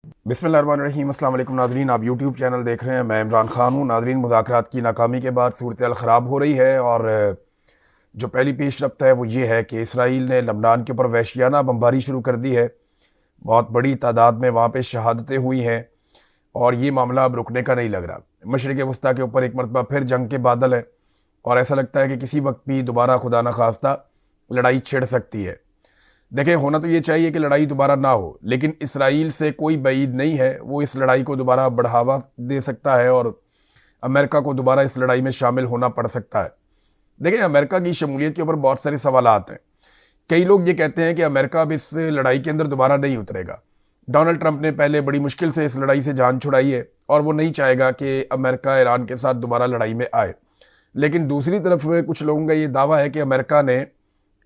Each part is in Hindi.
बिस्मिल्लाहिर्रहमानिर्रहीम। अस्सलाम वालेकुम नाज़रीन, आप यूट्यूब चैनल देख रहे हैं। मैं इमरान खान हूँ। नाज़रीन, मुज़ाकरात की नाकामी के बाद सूरत ख़राब हो रही है और जो पहली पेशरफ्त है वो ये है कि इसराइल ने लबनान के ऊपर वहशियाना बमबारी शुरू कर दी है। बहुत बड़ी तादाद में वहाँ पे शहादतें हुई हैं और ये मामला अब रुकने का नहीं लग रहा। मशरिक़ वस्ता के ऊपर एक मरतबा फिर जंग के बादल हैं और ऐसा लगता है कि किसी वक्त भी दोबारा खुदा न खास्ता लड़ाई छिड़ सकती है। देखें, होना तो ये चाहिए कि लड़ाई दोबारा ना हो, लेकिन इसराइल से कोई बईद नहीं है, वो इस लड़ाई को दोबारा बढ़ावा दे सकता है और अमेरिका को दोबारा इस लड़ाई में शामिल होना पड़ सकता है। देखें, अमेरिका की शमूलियत के ऊपर बहुत सारे सवालात हैं। कई लोग ये कहते हैं कि अमेरिका अब इस लड़ाई के अंदर दोबारा नहीं उतरेगा। डोनाल्ड ट्रंप ने पहले बड़ी मुश्किल से इस लड़ाई से जान छुड़ाई है और वो नहीं चाहेगा कि अमेरिका ईरान के साथ दोबारा लड़ाई में आए। लेकिन दूसरी तरफ कुछ लोगों का ये दावा है कि अमेरिका ने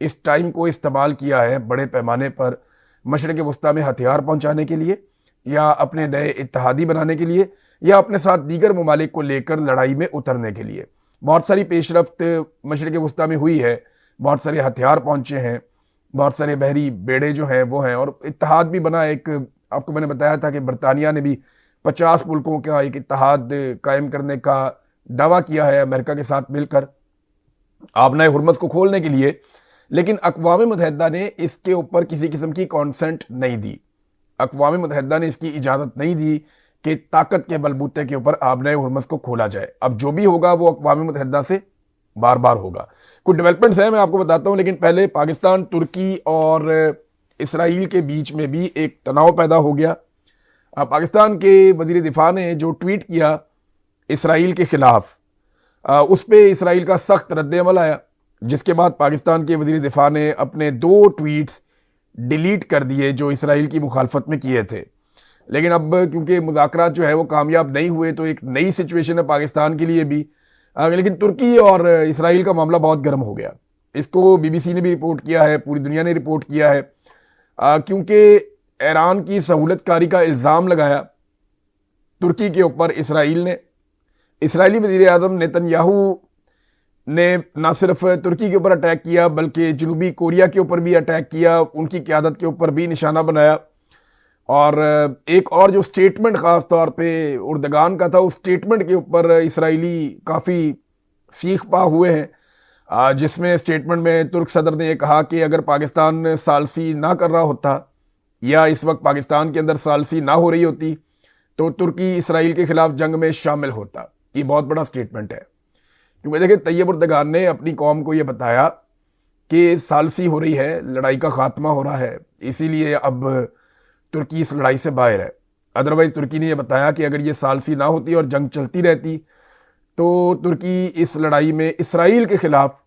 इस टाइम को इस्तेमाल किया है बड़े पैमाने पर मशरिक़ वस्ता में हथियार पहुंचाने के लिए, या अपने नए इत्तेहादी बनाने के लिए, या अपने साथ दीगर ममालिक को लेकर लड़ाई में उतरने के लिए। बहुत सारी पेशरफ्त मशरिक़ वस्ता में हुई है, बहुत सारे हथियार पहुंचे हैं, बहुत सारे बहरी बेड़े जो हैं वो हैं, और इत्तेहाद भी बना। एक आपको मैंने बताया था कि बरतानिया ने भी 50 मुल्कों का एक इत्तेहाद कायम करने का दावा किया है अमेरिका के साथ मिलकर आबनाए हुर्मस को खोलने के लिए। लेकिन अक़वाम मुत्तहिदा ने इसके ऊपर किसी किस्म की कॉन्सेंट नहीं दी। अक़वाम मुत्तहिदा ने इसकी इजाज़त नहीं दी कि ताकत के बलबूते के ऊपर आबनाए हुर्मस को खोला जाए। अब जो भी होगा वो अक़वाम मुत्तहिदा से बार बार होगा। कुछ डेवलपमेंट्स हैं, मैं आपको बताता हूं, लेकिन पहले पाकिस्तान, तुर्की और इसराइल के बीच में भी एक तनाव पैदा हो गया। पाकिस्तान के वज़ीर दिफा ने जो ट्वीट किया इसराइल के खिलाफ, उस पर इसराइल का सख्त रद्द-ए-अमल आया, जिसके बाद पाकिस्तान के वज़ीर दिफा ने अपने 2 ट्वीट्स डिलीट कर दिए जो इसराइल की मुखालफत में किए थे। लेकिन अब क्योंकि मुज़ाकरात जो है वो कामयाब नहीं हुए, तो एक नई सिचुएशन है पाकिस्तान के लिए भी। लेकिन तुर्की और इसराइल का मामला बहुत गर्म हो गया। इसको बीबीसी ने भी रिपोर्ट किया है, पूरी दुनिया ने रिपोर्ट किया है, क्योंकि ईरान की सहूलतकारी का इल्ज़ाम लगाया तुर्की के ऊपर इसराइल ने। इसराइली वज़ीर आज़म नेतन्याहू ने न सिर्फ तुर्की के ऊपर अटैक किया बल्कि जनूबी कोरिया के ऊपर भी अटैक किया, उनकी क़यादत के ऊपर भी निशाना बनाया। और एक और जो स्टेटमेंट ख़ास तौर पे उर्दगान का था, उस स्टेटमेंट के ऊपर इसराइली काफ़ी सीख पा हुए हैं, जिसमें स्टेटमेंट में तुर्क सदर ने यह कहा कि अगर पाकिस्तान सालसी ना कर रहा होता या इस वक्त पाकिस्तान के अंदर सालसी ना हो रही होती तो तुर्की इसराइल के खिलाफ जंग में शामिल होता। ये बहुत बड़ा स्टेटमेंट है, क्योंकि देखिए तैयब उर्दगान ने अपनी कौम को यह बताया कि सालसी हो रही है, लड़ाई का खात्मा हो रहा है, इसीलिए अब तुर्की इस लड़ाई से बाहर है। अदरवाइज तुर्की ने यह बताया कि अगर ये सालसी ना होती और जंग चलती रहती तो तुर्की इस लड़ाई में इसराइल के खिलाफ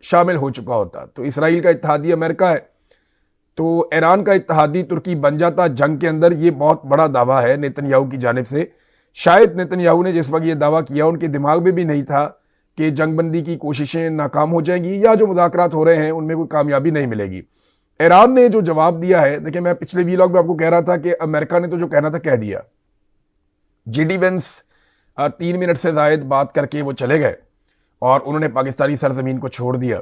शामिल हो चुका होता। तो इसराइल का इत्तेहादी अमेरिका है, तो ईरान का इत्तेहादी तुर्की बन जाता जंग के अंदर। ये बहुत बड़ा दावा है नेतन्याहू की जानिब से। शायद नेतन्याहू ने जिस वक्त ये दावा किया उनके दिमाग में भी नहीं था कि जंगबंदी की कोशिशें नाकाम हो जाएंगी या जो मुज़ाकरात हो रहे हैं उनमें कोई कामयाबी नहीं मिलेगी। ईरान ने जो जवाब दिया है, देखिए मैं पिछले वीलॉग में आपको कह रहा था कि अमेरिका ने तो जो कहना था कह दिया। जीडी वेंस 3 मिनट से ज़ायद बात करके वो चले गए और उन्होंने पाकिस्तानी सरजमीन को छोड़ दिया।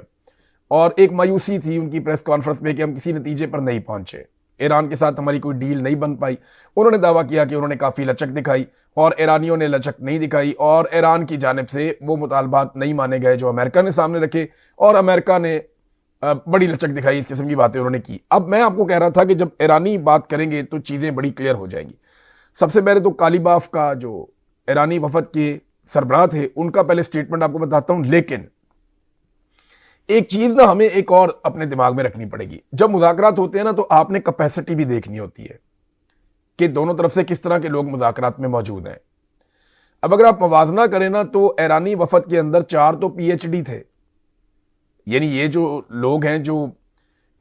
और एक मायूसी थी उनकी प्रेस कॉन्फ्रेंस में कि हम किसी नतीजे पर नहीं पहुंचे, ईरान के साथ हमारी कोई डील नहीं बन पाई। उन्होंने दावा किया कि उन्होंने काफ़ी लचक दिखाई और ईरानियों ने लचक नहीं दिखाई और ईरान की जानिब से वो मुतालबात नहीं माने गए जो अमेरिका ने सामने रखे, और अमेरिका ने बड़ी लचक दिखाई। इस किस्म की बातें उन्होंने की। अब मैं आपको कह रहा था कि जब ईरानी बात करेंगे तो चीज़ें बड़ी क्लियर हो जाएंगी। सबसे पहले तो कालीबाफ का जो ईरानी वफद के सरबराह थे उनका पहले स्टेटमेंट आपको बताता हूं। लेकिन एक चीज ना हमें एक और अपने दिमाग में रखनी पड़ेगी। जब मुज़ाकरात होते हैं ना तो आपने कैपेसिटी भी देखनी होती है कि दोनों तरफ से किस तरह के लोग मुज़ाकरात में मौजूद हैं। अब अगर आप मवाजना करें ना तो ईरानी वफद के अंदर 4 तो पीएचडी थे, यानी ये जो लोग हैं जो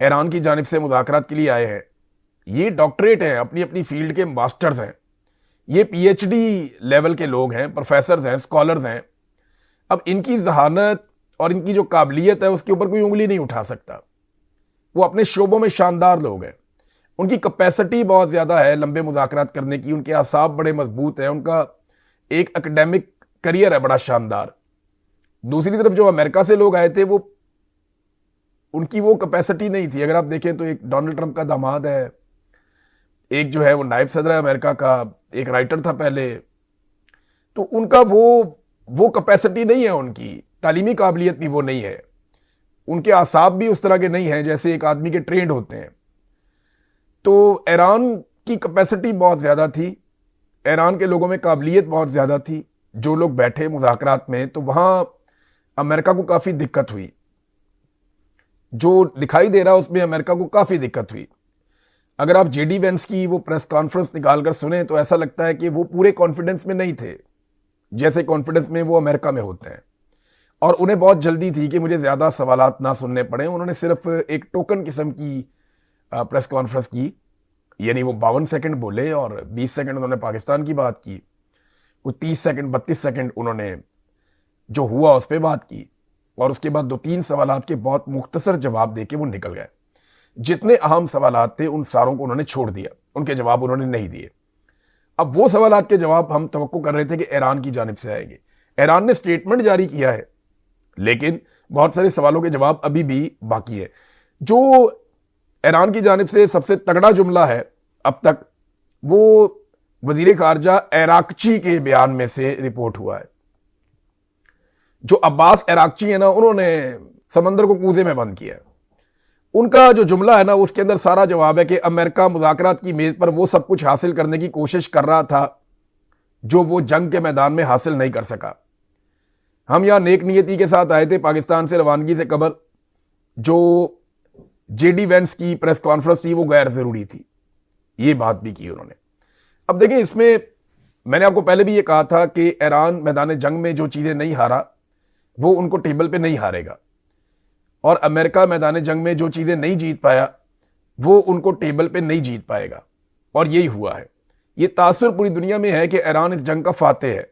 ईरान की जानिब से मुज़ाकरात के लिए आए हैं ये डॉक्टरेट हैं, अपनी अपनी फील्ड के मास्टर्स हैं, ये पीएचडी लेवल के लोग हैं, प्रोफेसर्स हैं, स्कॉलर्स हैं। अब इनकी जहानत और इनकी जो काबिलियत है उसके ऊपर कोई उंगली नहीं उठा सकता। वो अपने शोबों में शानदार लोग हैं, उनकी कैपेसिटी बहुत ज़्यादा है लंबे मुज़ाकरात करने की, उनके आसाब बड़े मजबूत हैं, उनका एक एकेडमिक करियर है बड़ा शानदार। दूसरी तरफ जो अमेरिका से लोग आए थे वो उनकी वो कैपेसिटी नहीं थी। अगर आप देखें तो एक डोनाल्ड ट्रंप का दामाद है, एक जो है वो नायब सदर अमेरिका का, एक राइटर था पहले, तो उनका वो कैपेसिटी नहीं है, उनकी तालीमी काबिलियत भी वो नहीं है, उनके आसाब भी उस तरह के नहीं हैं जैसे एक आदमी के ट्रेंड होते हैं। तो ईरान की कैपेसिटी बहुत ज़्यादा थी, ईरान के लोगों में काबिलियत बहुत ज़्यादा थी। जो लोग बैठे मुज़ाकरात में तो वहाँ अमेरिका को काफ़ी दिक्कत हुई, जो दिखाई दे रहा उसमें अमेरिका को काफ़ी दिक्कत हुई। अगर आप जेडी वेंस की वो प्रेस कॉन्फ्रेंस निकालकर सुने तो ऐसा लगता है कि वो पूरे कॉन्फिडेंस में नहीं थे जैसे कॉन्फिडेंस में वो अमेरिका में होते हैं, और उन्हें बहुत जल्दी थी कि मुझे ज़्यादा सवालात ना सुनने पड़े। उन्होंने सिर्फ एक टोकन किस्म की प्रेस कॉन्फ्रेंस की, यानी वो 52 सेकंड बोले और 20 सेकंड उन्होंने पाकिस्तान की बात की, कुछ 30 सेकंड 32 सेकंड उन्होंने जो हुआ उस पर बात की, और उसके बाद 2-3 सवालात के बहुत मुख्तसर जवाब देके वो निकल गए। जितने अहम सवालात थे उन सारों को उन्होंने छोड़ दिया, उनके जवाब उन्होंने नहीं दिए। अब वो सवालात के जवाब हम तवक्को कर रहे थे कि ईरान की जानिब से आएंगे। ईरान ने स्टेटमेंट जारी किया है, लेकिन बहुत सारे सवालों के जवाब अभी भी बाकी है। जो ईरान की जानिब से सबसे तगड़ा जुमला है अब तक, वो वजीर खारजा एराकची के बयान में से रिपोर्ट हुआ है। जो अब्बास एराकची है ना, उन्होंने समंदर को कूजे में बंद किया है। उनका जो जुमला है ना, उसके अंदर सारा जवाब है कि अमेरिका मुज़ाकरात की मेज पर वो सब कुछ हासिल करने की कोशिश कर रहा था जो वो जंग के मैदान में हासिल नहीं कर सका। हम यहां नेक नियति के साथ आए थे, पाकिस्तान से रवानगी से कबल जो जेडी वेंस की प्रेस कॉन्फ्रेंस थी वो गैर जरूरी थी, ये बात भी की उन्होंने। अब देखिए, इसमें मैंने आपको पहले भी ये कहा था कि ईरान मैदान जंग में जो चीजें नहीं हारा वो उनको टेबल पे नहीं हारेगा, और अमेरिका मैदान जंग में जो चीजें नहीं जीत पाया वो उनको टेबल पे नहीं जीत पाएगा, और यही हुआ है। ये तासुर पूरी दुनिया में है कि ईरान इस जंग का फातेह है।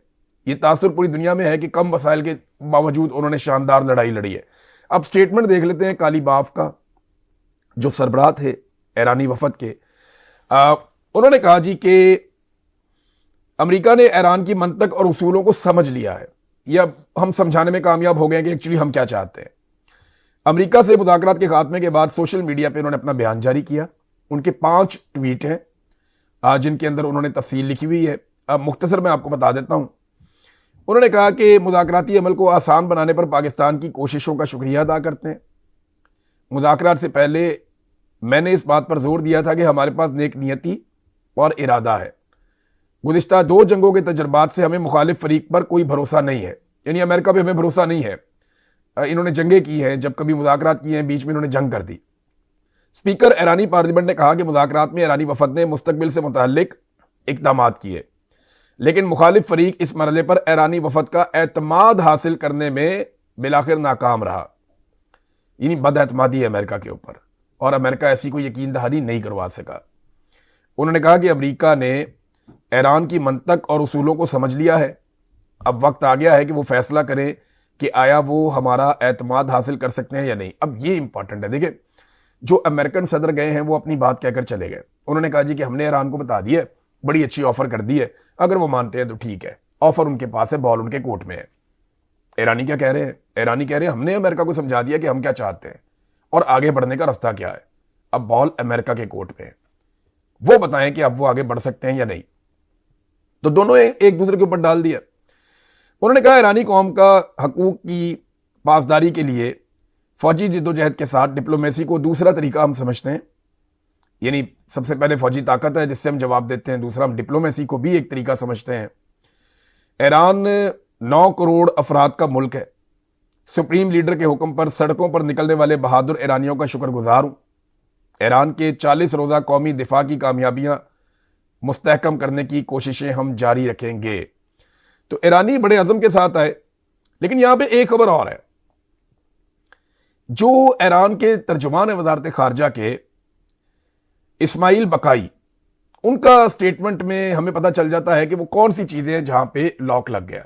ये तासुर पूरी दुनिया में है कि कम वसाइल के बावजूद उन्होंने शानदार लड़ाई लड़ी है। अब स्टेटमेंट देख लेते हैं काली बाफ का, जो सरबराह थे ईरानी वफद के। उन्होंने कहा जी कि अमेरिका ने ईरान की मंतक और उसूलों को समझ लिया है, या हम समझाने में कामयाब हो गए कि एक्चुअली हम क्या चाहते हैं। अमेरिका से मुज़ाकरात के खात्मे के बाद सोशल मीडिया पे उन्होंने अपना बयान जारी किया। उनके 5 ट्वीट हैं जिनके अंदर उन्होंने तफसील लिखी हुई है। अब मुख्तसर मैं आपको बता देता हूं। उन्होंने कहा कि मुज़ाकराती अमल को आसान बनाने पर पाकिस्तान की कोशिशों का शुक्रिया अदा करते हैं। मुज़ाकरात से पहले मैंने इस बात पर जोर दिया था कि हमारे पास नेक नियति और इरादा है। गुज़िश्ता 2 जंगों के तजर्बात से हमें मुखालिफ फरीक पर कोई भरोसा नहीं है, यानी अमेरिका पे हमें भरोसा नहीं है। इन्होंने जंगें की हैं, जब कभी मुज़ाकरात किए हैं बीच में इन्होंने जंग कर दी। स्पीकर ईरानी पार्लियामेंट ने कहा कि मुज़ाकरात में ईरानी वफद ने मुस्तकबिल से मुताल्लिक इक़दाम किए, लेकिन मुखालिफ फरीक इस मरहले पर ईरानी वफद का एतमाद हासिल करने में बिलाखिर नाकाम रहा। यानी बदएतमादी है अमेरिका के ऊपर, और अमेरिका ऐसी कोई यकीन दहानी नहीं करवा सका। उन्होंने कहा कि अमेरिका ने ईरान की मंतक और उसूलों को समझ लिया है, अब वक्त आ गया है कि वो फैसला करें कि आया वो हमारा एतमाद हासिल कर सकते हैं या नहीं। अब ये इंपॉर्टेंट है। देखिए, जो अमेरिकन सदर गए हैं वो अपनी बात कहकर चले गए। उन्होंने कहा जी कि हमने ईरान को बता दिया, बड़ी अच्छी ऑफर कर दी है, अगर वो मानते हैं तो ठीक है, ऑफर उनके पास है, बॉल उनके कोर्ट में है। ईरानी क्या कह रहे हैं? ईरानी कह रहे हैं हमने अमेरिका को समझा दिया कि हम क्या चाहते हैं और आगे बढ़ने का रास्ता क्या है। अब बॉल अमेरिका के कोर्ट में है, वो बताएं कि अब वो आगे बढ़ सकते हैं या नहीं। तो दोनों एक दूसरे के ऊपर डाल दिया। उन्होंने कहा ईरानी कौम का हकूक की पासदारी के लिए फौजी जिद्दोजहद के साथ डिप्लोमेसी को दूसरा तरीका हम समझते हैं। यानी सबसे पहले फौजी ताकत है जिससे हम जवाब देते हैं, दूसरा हम डिप्लोमेसी को भी एक तरीका समझते हैं। ईरान 9 करोड़ अफराद का मुल्क है। सुप्रीम लीडर के हुक्म पर सड़कों पर निकलने वाले बहादुर ईरानियों का शुक्रगुजार हूं। ईरान के 40 रोज़ा कौमी दिफा की कामयाबियां मुस्तहकम करने की कोशिशें हम जारी रखेंगे। तो ईरानी बड़े अज़म के साथ आए। लेकिन यहां पे एक खबर और है। जो ईरान के तर्जुमान है वजारत खारजा के इस्माइल बकाई, उनका स्टेटमेंट में हमें पता चल जाता है कि वो कौन सी चीजें हैं जहां पे लॉक लग गया,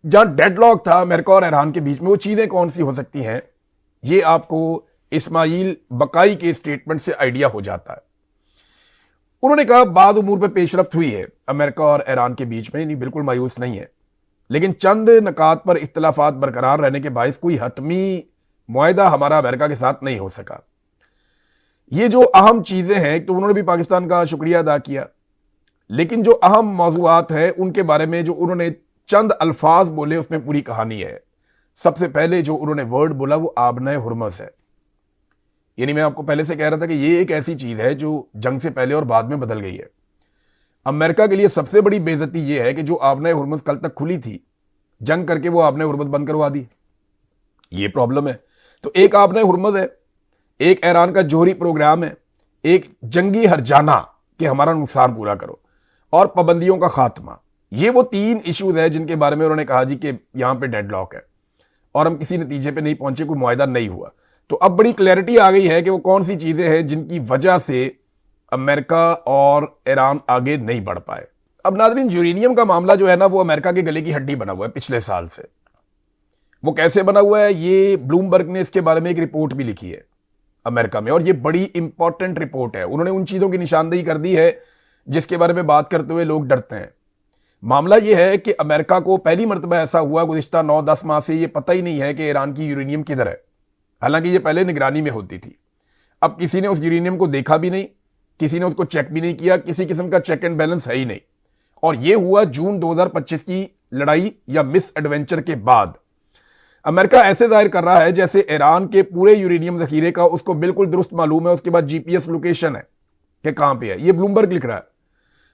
जहां डेडलॉक था अमेरिका और ईरान के बीच में, वो चीजें कौन सी हो सकती हैं, ये आपको इस्माइल बकाई के स्टेटमेंट से आइडिया हो जाता है। उन्होंने कहा बाद उमूर पे पेशरफ्त हुई है अमेरिका और ईरान के बीच में, नहीं बिल्कुल मायूस नहीं है, लेकिन चंद नकात पर इख्तलाफात बरकरार रहने के बायस कोई हतमी मुआहिदा हमारा अमेरिका के साथ नहीं हो सका। ये जो अहम चीजें हैं, तो उन्होंने भी पाकिस्तान का शुक्रिया अदा किया, लेकिन जो अहम मौजूआत है उनके बारे में जो उन्होंने चंद अल्फाज बोले उसमें पूरी कहानी है। सबसे पहले जो उन्होंने वर्ड बोला वो आबनाए हुर्मस है। यानी मैं आपको पहले से कह रहा था कि ये एक ऐसी चीज है जो जंग से पहले और बाद में बदल गई है। अमेरिका के लिए सबसे बड़ी बेइज्जती यह है कि जो आबनाए हुर्मस कल तक खुली थी, जंग करके वो आबनाए हुर्मस बंद करवा दी। ये प्रॉब्लम है। तो एक आबनाए हुर्मस है, एक ईरान का जोहरी प्रोग्राम है, एक जंगी हरजाना कि हमारा नुकसान पूरा करो, और पाबंदियों का खात्मा। ये वो तीन इश्यूज है जिनके बारे में उन्होंने कहा जी कि यहां पे डेडलॉक है और हम किसी नतीजे पे नहीं पहुंचे, कोई मुआहदा नहीं हुआ। तो अब बड़ी क्लैरिटी आ गई है कि वो कौन सी चीजें हैं जिनकी वजह से अमेरिका और ईरान आगे नहीं बढ़ पाए। अब नाज़रीन, यूरेनियम का मामला जो है ना, वो अमेरिका के गले की हड्डी बना हुआ है पिछले साल से। वो कैसे बना हुआ है, ये ब्लूमबर्ग ने इसके बारे में एक रिपोर्ट भी लिखी है अमेरिका में, और ये बड़ी इंपॉर्टेंट रिपोर्ट है। उन्होंने उन चीजों की निशानदेही कर दी है जिसके बारे में बात करते हुए लोग डरते हैं। मामला यह है कि अमेरिका को पहली मरतबा ऐसा हुआ गुज़िश्ता 9-10 माह से ये पता ही नहीं है कि ईरान की यूरेनियम किधर है, हालांकि ये पहले निगरानी में होती थी। अब किसी ने उस यूरेनियम को देखा भी नहीं, किसी ने उसको चेक भी नहीं किया, किसी किस्म का चेक एंड बैलेंस है ही नहीं। और यह हुआ जून 2025 की लड़ाई या मिस एडवेंचर के बाद। अमेरिका ऐसे जाहिर कर रहा है जैसे ईरान के पूरे यूरेनियम जखीरे का उसको बिल्कुल दुरुस्त मालूम है, उसके बाद जीपीएस लोकेशन है कि कहां पे है। ये ब्लूमबर्ग लिख रहा है।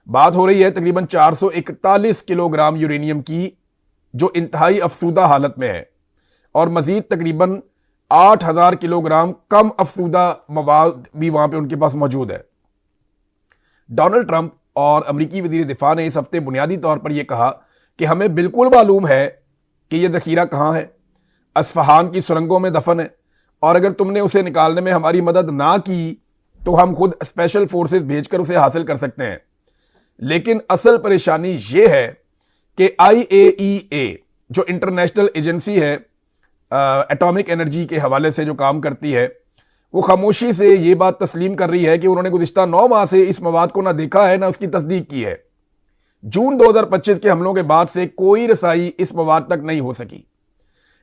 बात हो रही है तकरीबन 441 किलोग्राम यूरेनियम की, जो इंतहाई अफसूदा हालत में है, और मजीद तकरीबन 8000 किलोग्राम कम अफसूदा मवाद भी वहां पे उनके पास मौजूद है। डोनाल्ड ट्रंप और अमरीकी वजीर दिफा ने इस हफ्ते बुनियादी तौर पर यह कहा कि हमें बिल्कुल मालूम है कि यह जखीरा कहां है, अस्फहान की सुरंगों में दफन है, और अगर तुमने उसे निकालने में हमारी मदद ना की तो हम खुद स्पेशल फोर्सेस भेजकर उसे हासिल कर सकते हैं। लेकिन असल परेशानी यह है कि IAEA जो इंटरनेशनल एजेंसी है एटॉमिक एनर्जी के हवाले से जो काम करती है, वो खामोशी से ये बात तस्लीम कर रही है कि उन्होंने गुज़िश्ता 9 माह से इस मवाद को ना देखा है ना उसकी तस्दीक की है। जून 2025 के हमलों के बाद से कोई रसाई इस मवाद तक नहीं हो सकी।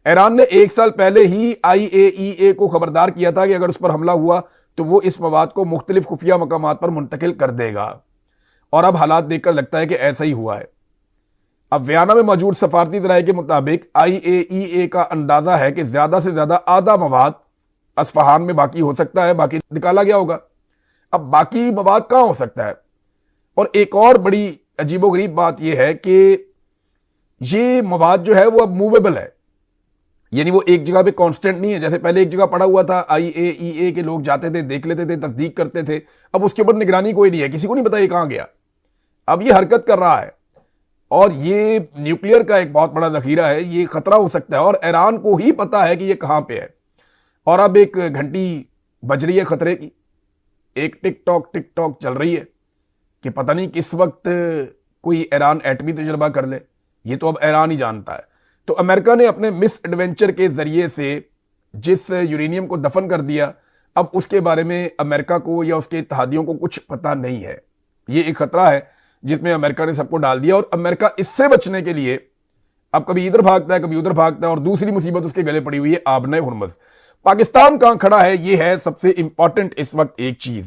ईरान ने 1 साल पहले ही IAEA को खबरदार किया था कि अगर उस पर हमला हुआ तो वो इस मवाद को मुख्तलिफ खुफिया मकामात पर मुंतकिल कर देगा, और अब हालात देखकर लगता है कि ऐसा ही हुआ है। अब वियना में मौजूद सफारती दराये के मुताबिक IAEA का अंदाजा है कि ज्यादा से ज्यादा आधा मवाद अस्फहान में बाकी हो सकता है, बाकी निकाला गया होगा। अब बाकी मवाद कहां हो सकता है? और एक और बड़ी अजीबोगरीब बात यह है कि ये मवाद जो है वो अब मूवेबल है, यानी वो एक जगह पे कांस्टेंट नहीं है। जैसे पहले एक जगह पड़ा हुआ था, IAEA के लोग जाते थे, देख लेते थे, तस्दीक करते थे, अब उसके ऊपर निगरानी कोई नहीं है, किसी को नहीं पता ये कहां गया। अब ये हरकत कर रहा है, और ये न्यूक्लियर का एक बहुत बड़ा जखीरा है, ये खतरा हो सकता है, और ईरान को ही पता है कि ये कहां पे है। और अब एक घंटी बज रही है खतरे की, एक टिक टॉक चल रही है कि पता नहीं किस वक्त कोई ईरान एटमी तजुर्बा कर ले। ये तो अब ईरान ही जानता है। तो अमेरिका ने अपने मिस एडवेंचर के जरिए से जिस यूरेनियम को दफन कर दिया, अब उसके बारे में अमेरिका को या उसके इत्तेहादियों को कुछ पता नहीं है। ये एक खतरा है जिसमें अमेरिका ने सबको डाल दिया, और अमेरिका इससे बचने के लिए अब कभी इधर भागता है, कभी उधर भागता है, और दूसरी मुसीबत उसके गले पड़ी हुई है, आबनाए हुर्मस। पाकिस्तान कहां खड़ा है, यह है सबसे इंपॉर्टेंट इस वक्त एक चीज।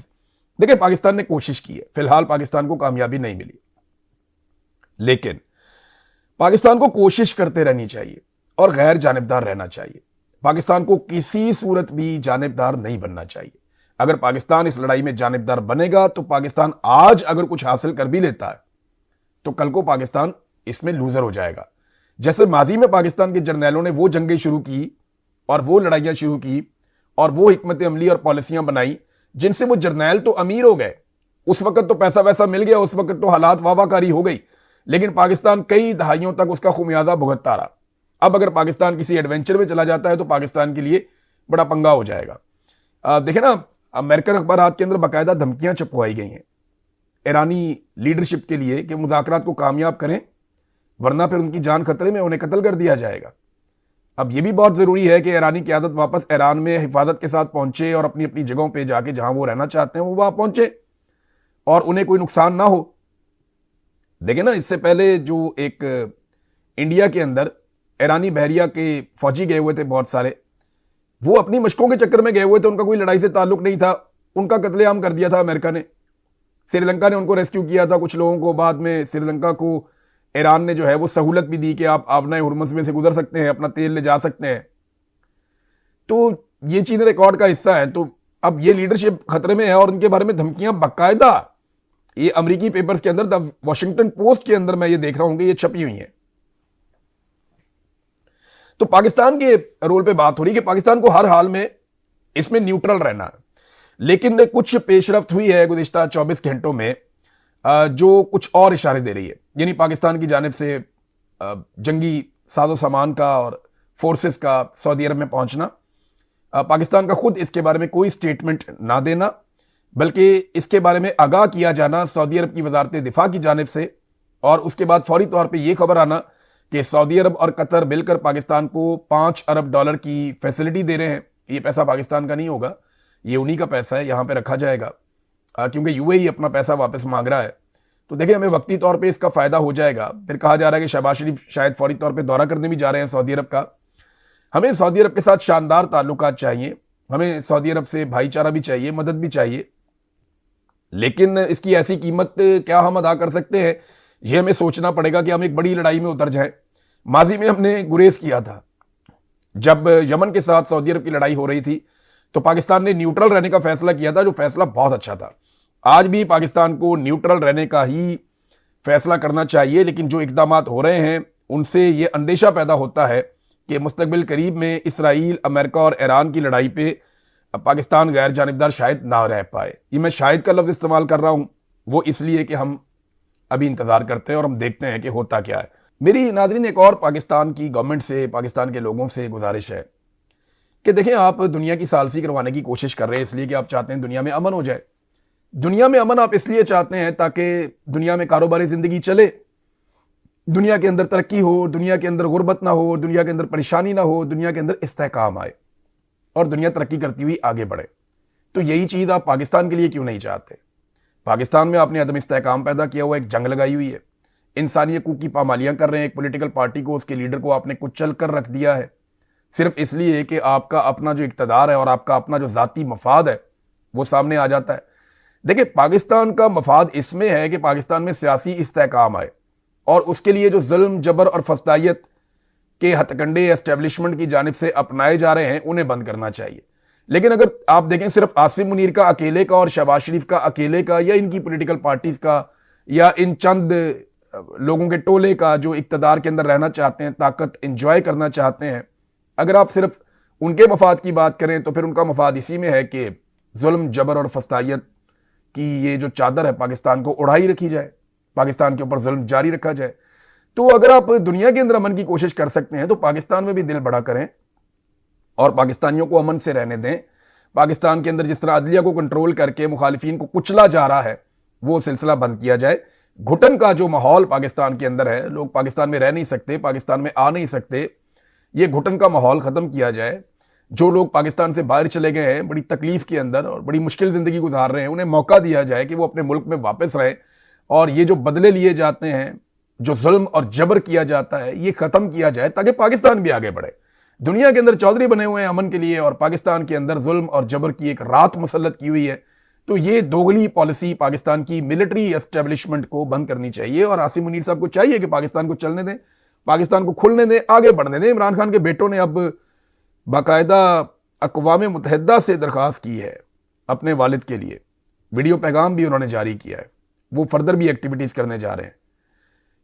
देखिए, पाकिस्तान ने कोशिश की है, फिलहाल पाकिस्तान को कामयाबी नहीं मिली, लेकिन पाकिस्तान को कोशिश करते रहनी चाहिए और गैर जानिबदार रहना चाहिए। पाकिस्तान को किसी सूरत भी जानिबदार नहीं बनना चाहिए। अगर पाकिस्तान इस लड़ाई में जानिबदार बनेगा तो पाकिस्तान आज अगर कुछ हासिल कर भी लेता है तो कल को पाकिस्तान इसमें लूजर हो जाएगा। जैसे माजी में पाकिस्तान के जर्नैलों ने वो जंगें शुरू की और वो लड़ाइयां शुरू की और वो हिकमत अमली और पॉलिसियां बनाई जिनसे वो जर्नैल तो अमीर हो गए, उस वक्त तो पैसा वैसा मिल गया, उस वक्त तो हालात वाहवाकारी हो गई, लेकिन पाकिस्तान कई दहाइयों तक उसका खुमियाजा भुगतता रहा। अब अगर पाकिस्तान किसी एडवेंचर में चला जाता है तो पाकिस्तान के लिए बड़ा पंगा हो जाएगा। देखें ना, अमेरिकन अखबारात के अंदर बाकायदा धमकियां छपवाई गई हैं ईरानी लीडरशिप के लिए कि मुज़ाकरात को कामयाब करें, वरना फिर उनकी जान खतरे में, उन्हें कत्ल कर दिया जाएगा। अब यह भी बहुत जरूरी है कि ईरानी क़यादत वापस ईरान में हिफाजत के साथ पहुंचे और अपनी अपनी जगहों पर जाके जहां वो रहना चाहते हैं वो वहां पहुंचे और उन्हें कोई नुकसान ना हो। देखिए ना, इससे पहले जो एक इंडिया के अंदर ईरानी बहरिया के फौजी गए हुए थे बहुत सारे, वो अपनी मशकों के चक्कर में गए हुए थे, उनका कोई लड़ाई से ताल्लुक नहीं था, उनका कत्लेआम कर दिया था अमेरिका ने। श्रीलंका ने उनको रेस्क्यू किया था कुछ लोगों को, बाद में श्रीलंका को ईरान ने जो है वो सहूलत भी दी कि आप आबनाए हुरमुज़ में से गुजर सकते हैं, अपना तेल ले जा सकते हैं। तो ये चीजें रिकॉर्ड का हिस्सा है। तो अब ये लीडरशिप खतरे में है और उनके बारे में धमकियां बाकायदा ये अमेरिकी पेपर्स के अंदर, द वॉशिंगटन पोस्ट के अंदर मैं ये देख रहा हूं कि ये छपी हुई है। तो पाकिस्तान के रोल पे बात हो रही है कि पाकिस्तान को हर हाल में इसमें न्यूट्रल रहना है, लेकिन कुछ पेशरफ्त हुई है गुज़िश्ता 24 घंटों में जो कुछ और इशारे दे रही है। यानी पाकिस्तान की जानिब से जंगी साजो सामान का और फोर्सेस का सऊदी अरब में पहुंचना, पाकिस्तान का खुद इसके बारे में कोई स्टेटमेंट ना देना, बल्कि इसके बारे में आगाह किया जाना सऊदी अरब की वजारत दिफा की जानिब से, और उसके बाद फौरी तौर पे ये खबर आना कि सऊदी अरब और कतर मिलकर पाकिस्तान को $5 अरब की फैसिलिटी दे रहे हैं। ये पैसा पाकिस्तान का नहीं होगा, ये उन्हीं का पैसा है, यहां पे रखा जाएगा क्योंकि यूएई अपना पैसा वापस मांग रहा है। तो देखिए, हमें वक्ती तौर पे इसका फायदा हो जाएगा। फिर कहा जा रहा है कि शहबाज शरीफ शायद फौरी तौर पे दौरा करने भी जा रहे हैं सऊदी अरब का। हमें सऊदी अरब के साथ शानदार ताल्लुकात चाहिए, हमें सऊदी अरब से भाईचारा भी चाहिए, मदद भी चाहिए, लेकिन इसकी ऐसी कीमत क्या हम अदा कर सकते हैं, यह हमें सोचना पड़ेगा कि हम एक बड़ी लड़ाई में उतर जाएं। माजी में हमने गुरेज किया था, जब यमन के साथ सऊदी अरब की लड़ाई हो रही थी तो पाकिस्तान ने न्यूट्रल रहने का फैसला किया था, जो फैसला बहुत अच्छा था। आज भी पाकिस्तान को न्यूट्रल रहने का ही फैसला करना चाहिए, लेकिन जो इकदामात हो रहे हैं उनसे ये अंदेशा पैदा होता है कि मुस्तकबिल करीब में इसराइल, अमेरिका और ईरान की लड़ाई पे पाकिस्तान गैर जानिबदार शायद ना रह पाए। ये मैं शायद का लफ्ज इस्तेमाल कर रहा हूं, वो इसलिए कि हम अभी इंतजार करते हैं और हम देखते हैं कि होता क्या है। मेरी नाज़रीन एक और पाकिस्तान की गवर्नमेंट से, पाकिस्तान के लोगों से गुजारिश है कि देखें, आप दुनिया की सालसी करवाने की कोशिश कर रहे हैं इसलिए कि आप चाहते हैं दुनिया में अमन हो जाए। दुनिया में अमन आप इसलिए चाहते हैं ताकि दुनिया में कारोबारी जिंदगी चले, दुनिया के अंदर तरक्की हो, दुनिया के अंदर गुर्बत ना हो, दुनिया के अंदर परेशानी ना हो, दुनिया के अंदर इस्तेहकाम आए और दुनिया तरक्की करती हुई आगे बढ़े। तो यही चीज आप पाकिस्तान के लिए क्यों नहीं चाहते? पाकिस्तान में आपने अदम इस्तेहकाम पैदा किया हुआ, एक जंग लगाई हुई है, इंसानी हकूक की पामालियां कर रहे हैं, एक पॉलिटिकल पार्टी को, उसके लीडर को आपने कुचल कर रख दिया है, सिर्फ इसलिए कि आपका अपना जो इक्तदार है और आपका अपना जो जाती मफाद है वो सामने आ जाता है। देखिए, पाकिस्तान का मफाद इसमें है कि पाकिस्तान में सियासी इस्तेहकाम आए और उसके लिए जो जुल्म, जबर और फस्तायत के हथकंडे एस्टेब्लिशमेंट की जानिब से अपनाए जा रहे हैं उन्हें बंद करना चाहिए। लेकिन अगर आप देखें, सिर्फ आसिम मुनीर का अकेले का और शहबाज शरीफ का अकेले का, या इनकी पॉलिटिकल पार्टीज का, या इन चंद लोगों के टोले का जो इक्तदार के अंदर रहना चाहते हैं, ताकत इंजॉय करना चाहते हैं, अगर आप सिर्फ उनके मफाद की बात करें तो फिर उनका मफाद इसी में है कि जुल्म, जबर और फस्तायत की ये जो चादर है पाकिस्तान को उड़ाई रखी जाए, पाकिस्तान के ऊपर जुल्म जारी रखा जाए। तो अगर आप दुनिया के अंदर अमन की कोशिश कर सकते हैं तो पाकिस्तान में भी दिल बड़ा करें और पाकिस्तानियों को अमन से रहने दें। पाकिस्तान के अंदर जिस तरह अदलिया को कंट्रोल करके मुखालिफिन को कुचला जा रहा है वो सिलसिला बंद किया जाए। घुटन का जो माहौल पाकिस्तान के अंदर है, लोग पाकिस्तान में रह नहीं सकते, पाकिस्तान में आ नहीं सकते, ये घुटन का माहौल खत्म किया जाए। जो लोग पाकिस्तान से बाहर चले गए हैं बड़ी तकलीफ के अंदर और बड़ी मुश्किल जिंदगी गुजार रहे हैं, उन्हें मौका दिया जाए कि वो अपने मुल्क में वापस रहें और ये जो बदले लिए जाते हैं, जो जुल्म और जबर किया जाता है, ये खत्म किया जाए ताकि पाकिस्तान भी आगे बढ़े। दुनिया के अंदर चौधरी बने हुए हैं अमन के लिए और पाकिस्तान के अंदर जुल्म और जबर की एक रात मुसल्लत की हुई है। तो ये दोगली पॉलिसी पाकिस्तान की मिलिट्री एस्टेब्लिशमेंट को बंद करनी चाहिए और आसिम मुनीर साहब को चाहिए कि पाकिस्तान को चलने दें, पाकिस्तान को खुलने दें, आगे बढ़ने दें। इमरान खान के बेटों ने अब बाकायदा अक़वाम मुत्तहिदा से दरख्वास्त की है अपने वालिद के लिए, वीडियो पैगाम भी उन्होंने जारी किया है। वो फर्दर भी एक्टिविटीज़ करने जा रहे हैं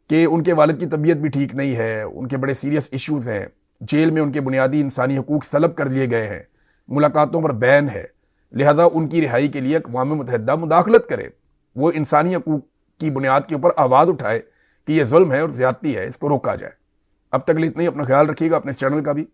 कि उनके वालिद की तबीयत भी ठीक नहीं है, उनके बड़े सीरियस इश्यूज़ हैं, जेल में उनके बुनियादी इंसानी हकूक सलब कर लिए गए हैं, मुलाकातों पर बैन है, लिहाजा उनकी रिहाई के लिए अक़वाम मुत्तहिदा मुदाखलत करे, वो इंसानी हकूक की बुनियाद के ऊपर आवाज़ उठाए कि यह जुल्म है और ज़्यादती है, इसको रोका जाए। अब तक के लिए इतना ही। अपना ख्याल रखिएगा, अपने इस चैनल का भी।